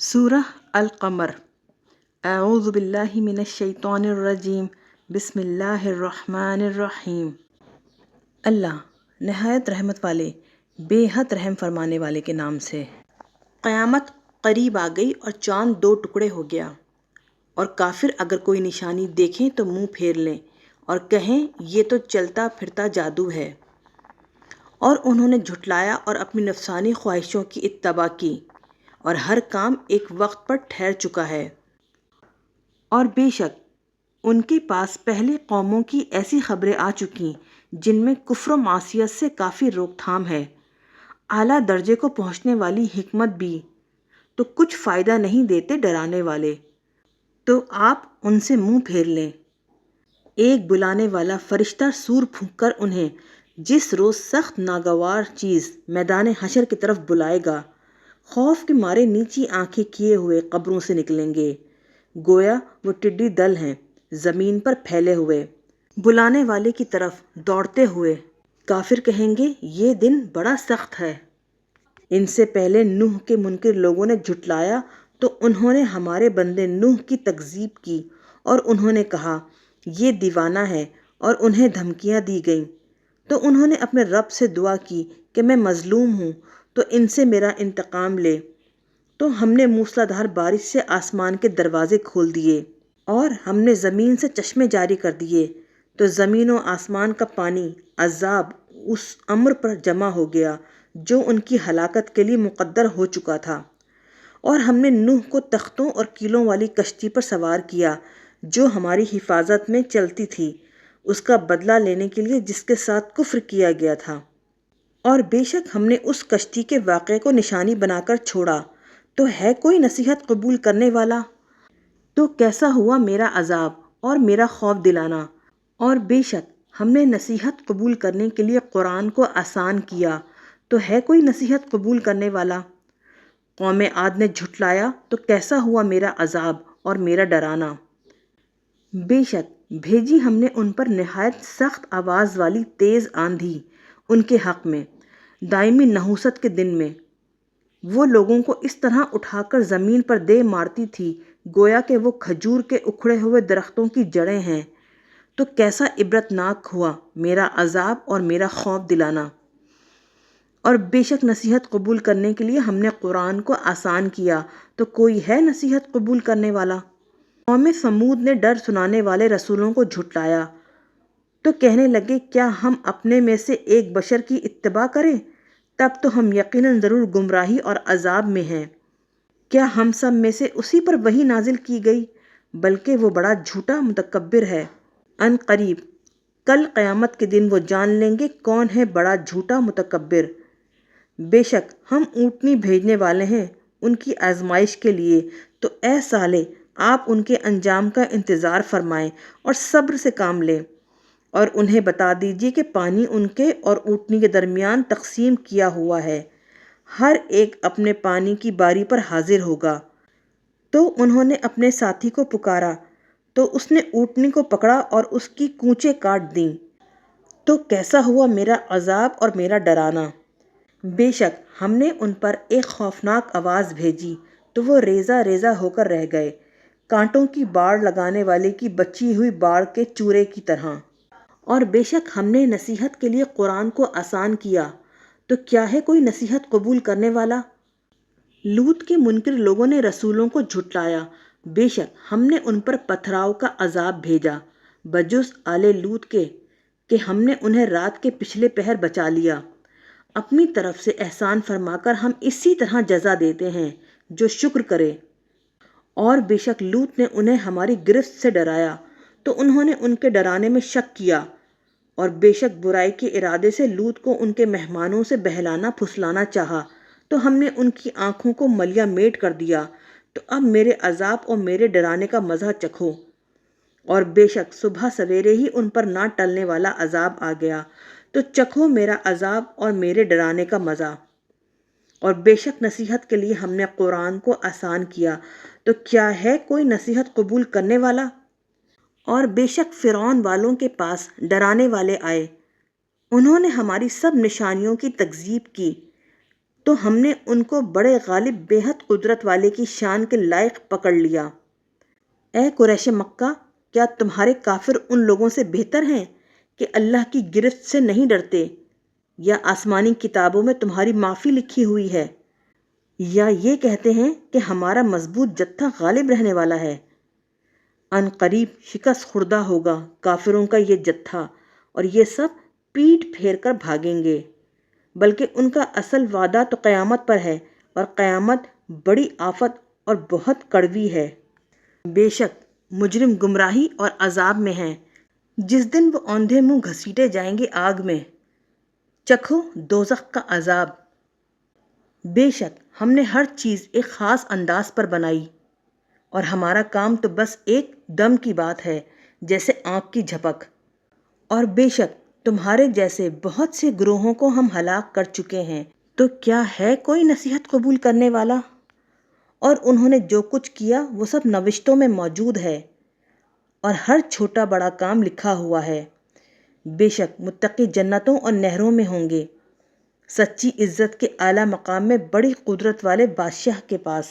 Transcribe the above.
سورہ القمر۔ اعوذ باللہ من الشیطان الرجیم، بسم اللہ الرحمن الرحیم۔ اللہ نہایت رحمت والے، بے حد رحم فرمانے والے کے نام سے۔ قیامت قریب آ گئی اور چاند دو ٹکڑے ہو گیا، اور کافر اگر کوئی نشانی دیکھیں تو منہ پھیر لیں اور کہیں یہ تو چلتا پھرتا جادو ہے، اور انہوں نے جھٹلایا اور اپنی نفسانی خواہشوں کی اتباع کی، اور ہر کام ایک وقت پر ٹھہر چکا ہے۔ اور بے شک ان کے پاس پہلے قوموں کی ایسی خبریں آ چکیں جن میں کفر و معصیت سے کافی روک تھام ہے، اعلیٰ درجے کو پہنچنے والی حکمت بھی، تو کچھ فائدہ نہیں دیتے ڈرانے والے، تو آپ ان سے منہ پھیر لیں۔ ایک بلانے والا فرشتہ سور پھونک کر انہیں جس روز سخت ناگوار چیز میدان حشر کی طرف بلائے گا، خوف کے مارے نیچی آنکھیں کیے ہوئے قبروں سے نکلیں گے، گویا وہ ٹڈی دل ہیں زمین پر پھیلے ہوئے، بلانے والے کی طرف دوڑتے ہوئے۔ کافر کہیں گے یہ دن بڑا سخت ہے۔ ان سے پہلے نوح کے منکر لوگوں نے جھٹلایا تو انہوں نے ہمارے بندے نوح کی تکذیب کی، اور انہوں نے کہا یہ دیوانہ ہے، اور انہیں دھمکیاں دی گئیں۔ تو انہوں نے اپنے رب سے دعا کی کہ میں مظلوم ہوں تو ان سے میرا انتقام لے، تو ہم نے موسلا دھار بارش سے آسمان کے دروازے کھول دیے، اور ہم نے زمین سے چشمے جاری کر دیے، تو زمین و آسمان کا پانی عذاب اس امر پر جمع ہو گیا جو ان کی ہلاکت کے لیے مقدر ہو چکا تھا۔ اور ہم نے نوح کو تختوں اور کیلوں والی کشتی پر سوار کیا جو ہماری حفاظت میں چلتی تھی، اس کا بدلہ لینے کے لیے جس کے ساتھ کفر کیا گیا تھا۔ اور بے شک ہم نے اس کشتی کے واقعے کو نشانی بنا کر چھوڑا، تو ہے کوئی نصیحت قبول کرنے والا؟ تو کیسا ہوا میرا عذاب اور میرا خوف دلانا؟ اور بے شک ہم نے نصیحت قبول کرنے کے لیے قرآن کو آسان کیا، تو ہے کوئی نصیحت قبول کرنے والا؟ قوم عاد نے جھٹلایا تو کیسا ہوا میرا عذاب اور میرا ڈرانا؟ بے شک بھیجی ہم نے ان پر نہایت سخت آواز والی تیز آندھی ان کے حق میں، دائمی نحوست کے دن میں۔ وہ لوگوں کو اس طرح اٹھا کر زمین پر دے مارتی تھی گویا کہ وہ کھجور کے اکھڑے ہوئے درختوں کی جڑیں ہیں، تو کیسا عبرتناک ہوا میرا عذاب اور میرا خوف دلانا۔ اور بے شک نصیحت قبول کرنے کے لیے ہم نے قرآن کو آسان کیا، تو کوئی ہے نصیحت قبول کرنے والا؟ قوم ثمود نے ڈر سنانے والے رسولوں کو جھٹلایا تو کہنے لگے کیا ہم اپنے میں سے ایک بشر کی اتباع کریں؟ تب تو ہم یقیناً ضرور گمراہی اور عذاب میں ہیں۔ کیا ہم سب میں سے اسی پر وحی نازل کی گئی؟ بلکہ وہ بڑا جھوٹا متکبر ہے۔ ان قریب کل قیامت کے دن وہ جان لیں گے کون ہے بڑا جھوٹا متکبر۔ بے شک ہم اونٹنی بھیجنے والے ہیں ان کی آزمائش کے لیے، تو اے صالح آپ ان کے انجام کا انتظار فرمائیں اور صبر سے کام لیں، اور انہیں بتا دیجیے کہ پانی ان کے اور اونٹنی کے درمیان تقسیم کیا ہوا ہے، ہر ایک اپنے پانی کی باری پر حاضر ہوگا۔ تو انہوں نے اپنے ساتھی کو پکارا تو اس نے اونٹنی کو پکڑا اور اس کی کونچیں کاٹ دیں، تو کیسا ہوا میرا عذاب اور میرا ڈرانا۔ بے شک ہم نے ان پر ایک خوفناک آواز بھیجی تو وہ ریزہ ریزہ ہو کر رہ گئے، کانٹوں کی باڑ لگانے والے کی بچی ہوئی باڑ کے چورے کی طرح۔ اور بے شک ہم نے نصیحت کے لیے قرآن کو آسان کیا، تو کیا ہے کوئی نصیحت قبول کرنے والا؟ لوط کے منکر لوگوں نے رسولوں کو جھٹلایا، بے شک ہم نے ان پر پتھراؤ کا عذاب بھیجا، بجز آل لوط کے کہ ہم نے انہیں رات کے پچھلے پہر بچا لیا۔ اپنی طرف سے احسان فرما کر ہم اسی طرح جزا دیتے ہیں جو شکر کرے۔ اور بے شک لوط نے انہیں ہماری گرفت سے ڈرایا تو انہوں نے ان کے ڈرانے میں شک کیا، اور بے شک برائی کے ارادے سے لوط کو ان کے مہمانوں سے بہلانا پھسلانا چاہا، تو ہم نے ان کی آنکھوں کو ملیا میٹ کر دیا، تو اب میرے عذاب اور میرے ڈرانے کا مزہ چکھو۔ اور بے شک صبح سویرے ہی ان پر نہ ٹلنے والا عذاب آ گیا، تو چکھو میرا عذاب اور میرے ڈرانے کا مزہ۔ اور بے شک نصیحت کے لیے ہم نے قرآن کو آسان کیا، تو کیا ہے کوئی نصیحت قبول کرنے والا؟ اور بے شک فرعون والوں کے پاس ڈرانے والے آئے، انہوں نے ہماری سب نشانیوں کی تکذیب کی، تو ہم نے ان کو بڑے غالب بے حد قدرت والے کی شان کے لائق پکڑ لیا۔ اے قریش مکہ، کیا تمہارے کافر ان لوگوں سے بہتر ہیں کہ اللہ کی گرفت سے نہیں ڈرتے، یا آسمانی کتابوں میں تمہاری معافی لکھی ہوئی ہے، یا یہ کہتے ہیں کہ ہمارا مضبوط جتھا غالب رہنے والا ہے؟ ان قریب شکست خوردہ ہوگا کافروں کا یہ جتھا، اور یہ سب پیٹھ پھیر کر بھاگیں گے، بلکہ ان کا اصل وعدہ تو قیامت پر ہے، اور قیامت بڑی آفت اور بہت کڑوی ہے۔ بے شک مجرم گمراہی اور عذاب میں ہیں، جس دن وہ اوندھے منہ گھسیٹے جائیں گے آگ میں، چکھو دوزخ کا عذاب۔ بے شک ہم نے ہر چیز ایک خاص انداز پر بنائی، اور ہمارا کام تو بس ایک دم کی بات ہے، جیسے آنکھ کی جھپک۔ اور بے شک تمہارے جیسے بہت سے گروہوں کو ہم ہلاک کر چکے ہیں، تو کیا ہے کوئی نصیحت قبول کرنے والا؟ اور انہوں نے جو کچھ کیا وہ سب نوشتوں میں موجود ہے، اور ہر چھوٹا بڑا کام لکھا ہوا ہے۔ بے شک متقی جنتوں اور نہروں میں ہوں گے، سچی عزت کے اعلیٰ مقام میں بڑی قدرت والے بادشاہ کے پاس۔